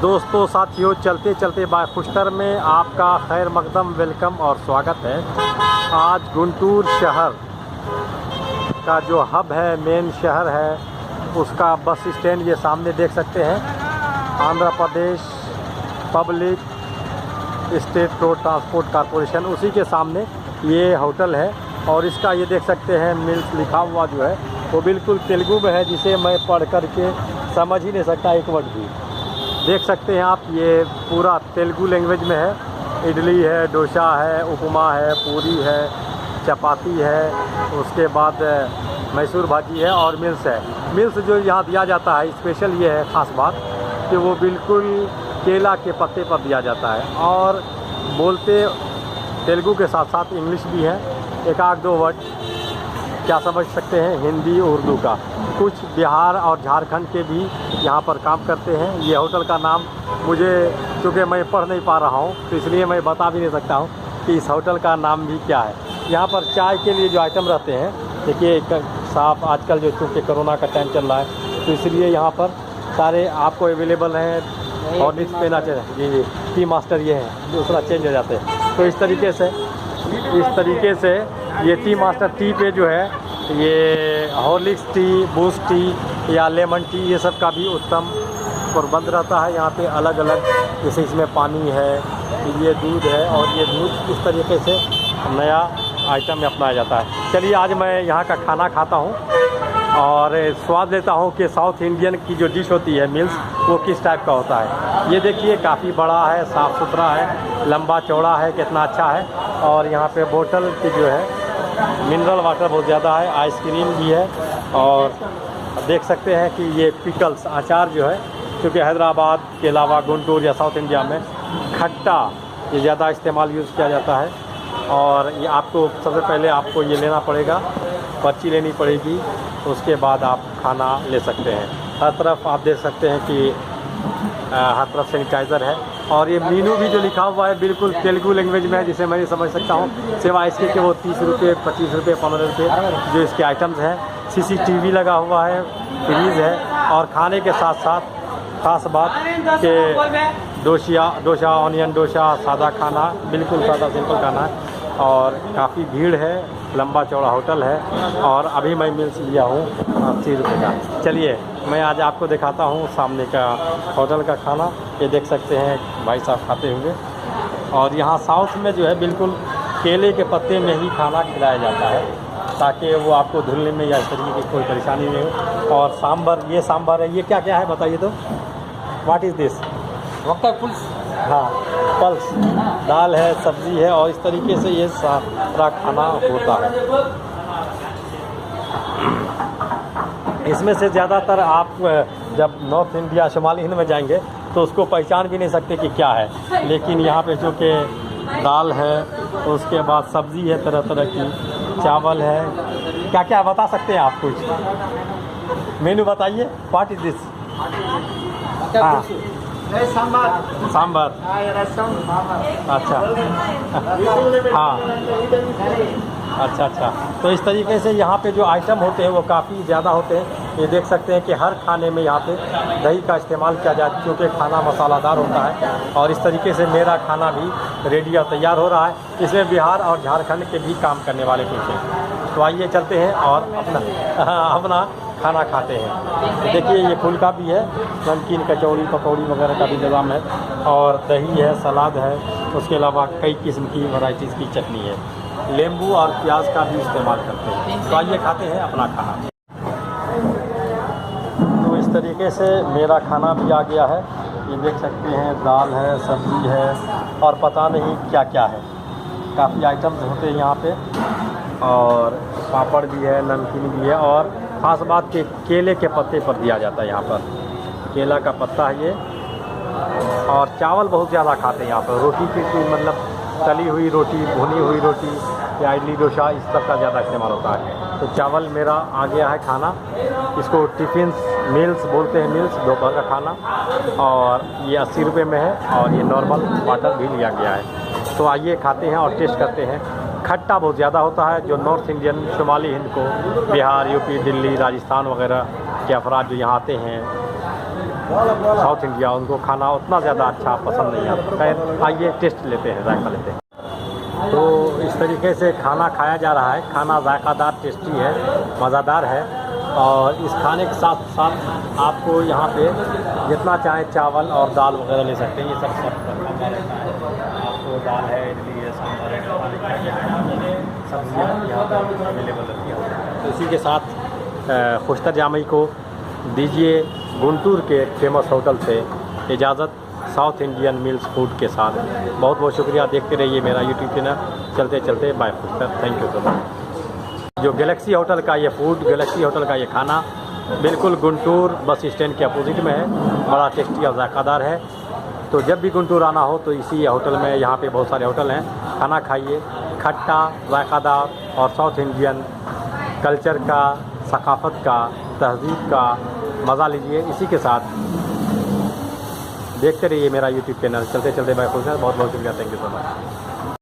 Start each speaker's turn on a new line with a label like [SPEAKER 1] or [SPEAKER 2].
[SPEAKER 1] दोस्तों साथियों, चलते चलते बाय खुशतर में आपका खैर मकदम वेलकम और स्वागत है। आज गुंटूर शहर का जो हब है, मेन शहर है, उसका बस स्टैंड ये सामने देख सकते हैं। Andhra Pradesh public state road transport corporation, उसी के सामने ये होटल है। और इसका ये देख सकते हैं मिल्स लिखा हुआ जो है वो बिल्कुल तेलुगु में है, जिसे मैं पढ़ कर के समझ ही नहीं सकता एक वर्ड भी। देख सकते हैं आप, ये पूरा तेलुगु लैंग्वेज में है। इडली है, डोसा है, उपमा है, पूरी है, चपाती है, उसके बाद मैसूर भाजी है और मिल्स है। मिल्स जो यहाँ दिया जाता है, स्पेशल ये है ख़ास बात कि वो बिल्कुल केला के पत्ते पर दिया जाता है। और बोलते तेलुगु के साथ साथ इंग्लिश भी है, एक आध दो वर्ड क्या समझ सकते हैं हिंदी उर्दू का। कुछ बिहार और झारखंड के भी यहाँ पर काम करते हैं। ये होटल का नाम मुझे, चूँकि मैं पढ़ नहीं पा रहा हूँ तो इसलिए मैं बता भी नहीं सकता हूँ कि इस होटल का नाम भी क्या है। यहाँ पर चाय के लिए जो आइटम रहते हैं, देखिए साफ आजकल जो चूँकि कोरोना का टाइम चल रहा है तो इसलिए यहाँ पर सारे आपको अवेलेबल हैं। और निच पेना चाहिए जी, टी मास्टर ये है, दूसरा चेंज हो जाते हैं। तो इस तरीके से ये टी मास्टर टी पे जो है ये हॉर्लिक्स टी, बूस्ट टी या लेमन टी, ये सब का भी उत्तम प्रबंध रहता है। यहाँ पे अलग अलग, जैसे इसमें पानी है, ये दूध है, और ये दूध इस तरीके से नया आइटम में अपनाया जाता है। चलिए आज मैं यहाँ का खाना खाता हूँ और स्वाद लेता हूँ कि साउथ इंडियन की जो डिश होती है मिल्स, वो किस टाइप का होता है। ये देखिए काफ़ी बड़ा है, साफ़ सुथरा है, लंबा चौड़ा है, कितना अच्छा है। और यहाँ पे बोतल की जो है मिनरल वाटर बहुत ज़्यादा है, आइसक्रीम भी है। और देख सकते हैं कि ये पिकल्स अचार जो है, क्योंकि हैदराबाद के अलावा गुंटूर या साउथ इंडिया में खट्टा ये ज़्यादा इस्तेमाल यूज़ किया जाता है। और ये आपको सबसे पहले आपको ये लेना पड़ेगा, पर्ची लेनी पड़ेगी, उसके बाद आप खाना ले सकते हैं। हर तरफ आप देख सकते हैं कि हर तरफ सैनिटाइज़र है। और ये मीनू भी जो लिखा हुआ है बिल्कुल तेलुगु लैंग्वेज में है, जिसे मैं समझ सकता हूँ। सिवाय इसके कि वो 30 रुपये, 25 रुपये, 15 रुपये जो इसके आइटम्स हैं। CCTV लगा हुआ है, फ्रीज है। और खाने के साथ साथ ख़ास बात कि डोसा, ऑनियन डोसा, सादा खाना, बिल्कुल सादा सिंपल खाना है। और काफ़ी भीड़ है, लंबा चौड़ा होटल है। और अभी मैं मिल्स लिया हूँ 80 रुपये का। चलिए मैं आज आपको दिखाता हूँ सामने का होटल का खाना। ये देख सकते हैं भाई साहब खाते हुए। और यहाँ साउथ में जो है बिल्कुल केले के पत्ते में ही खाना खिलाया जाता है, ताकि वो आपको धुलने में या इस तरीके की कोई परेशानी नहीं हो। और सांभर, ये सांभर है, ये क्या क्या है बताइए तो। What is this?
[SPEAKER 2] पुल्स।
[SPEAKER 1] हाँ, पल्स दाल है, सब्ज़ी है, और इस तरीके से ये सारा खाना होता है। इसमें से ज़्यादातर आप जब नॉर्थ इंडिया, शुमाली हिंद में जाएंगे तो उसको पहचान भी नहीं सकते कि क्या है। लेकिन यहाँ पे जो कि दाल है, उसके बाद सब्ज़ी है तरह तरह की, चावल है, क्या क्या बता सकते हैं आप कुछ मेनू बताइए। What is this? हाँ, सांभर। अच्छा हाँ, अच्छा। तो इस तरीके से यहाँ पे जो आइटम होते हैं वो काफ़ी ज़्यादा होते हैं। ये देख सकते हैं कि हर खाने में यहाँ पे दही का इस्तेमाल किया जाता है, क्योंकि खाना मसालादार होता है। और इस तरीके से मेरा खाना भी रेडी और तैयार हो रहा है। इसमें बिहार और झारखंड के भी काम करने वाले कुछ हैं। तो आइए चलते हैं और अपना खाना खाते हैं। देखिए ये फुल्का भी है, नमकीन, कचौड़ी, पकौड़ी वगैरह का भी इंतज़ाम है। और दही है, सलाद है, उसके अलावा कई किस्म की वैरायटीज़ की चटनी है, नींबू और प्याज का भी इस्तेमाल करते हैं। तो आइए खाते हैं अपना खाना। तो इस तरीके से मेरा खाना भी आ गया है। ये देख सकते हैं दाल है, सब्ज़ी है, और पता नहीं क्या क्या है। काफ़ी आइटम्स होते हैं यहाँ पे। और पापड़ भी है, नमकीन भी है। और ख़ास बात कि केले के पत्ते पर दिया जाता है यहाँ पर, केला का पत्ता है ये। और चावल बहुत ज़्यादा खाते हैं यहाँ पर। रोटी की मतलब तली हुई रोटी, भुनी हुई रोटी या इडली डोसा, इस सब का ज़्यादा इस्तेमाल होता है। तो चावल मेरा आ गया है खाना। इसको टिफ़िन मिल्स बोलते हैं, मिल्स दोपहर का खाना। और ये 80 रुपये में है। और ये नॉर्मल वाटर भी लिया गया है। तो आइए खाते हैं और टेस्ट करते हैं। खट्टा बहुत ज़्यादा होता है, जो नॉर्थ इंडियन, शुमाली हिंद को, बिहार, यूपी, दिल्ली, राजस्थान वगैरह के अफराद जो यहाँ आते हैं साउथ इंडिया, उनको खाना उतना ज़्यादा अच्छा पसंद नहीं आता। खैर आइए टेस्ट लेते हैं, जायका लेते हैं। तो इस तरीके से खाना खाया जा रहा है। खाना जायकादार, टेस्टी है, मज़ेदार है। और इस खाने के साथ साथ आपको यहाँ पे जितना चाहे चावल और दाल वगैरह ले सकते हैं। ये सब रखा रहता है। आपको दाल है, इडली है, सांभर है, सब्जियाँ यहाँ पर अवेलेबल रहती हैं। तो इसी के साथ खुशतर जामई को दीजिए गुंटूर के फेमस होटल से इजाज़त, साउथ इंडियन मिल्स फूड के साथ। बहुत बहुत शुक्रिया। देखते रहिए मेरा यूट्यूब चैनल। चलते चलते bye Khushtar. Thank you so much. जो गैलेक्सी होटल का ये फूड, गैलेक्सी होटल का ये खाना बिल्कुल गुंटूर बस स्टैंड के अपोजिट में है। बड़ा टेस्टी और जायकादार है। तो जब भी गुंटूर आना हो तो इसी होटल में, यहाँ पे बहुत सारे होटल हैं, खाना खाइए। खट्टा, जायकादार और साउथ इंडियन कल्चर का, सकाफ़त का, तहज़ीब का मज़ा लीजिए। इसी के साथ देखते रहिए मेरा यूट्यूब चैनल। चलते चलते बाय खुश। बहुत बहुत शुक्रिया। Thank you so much.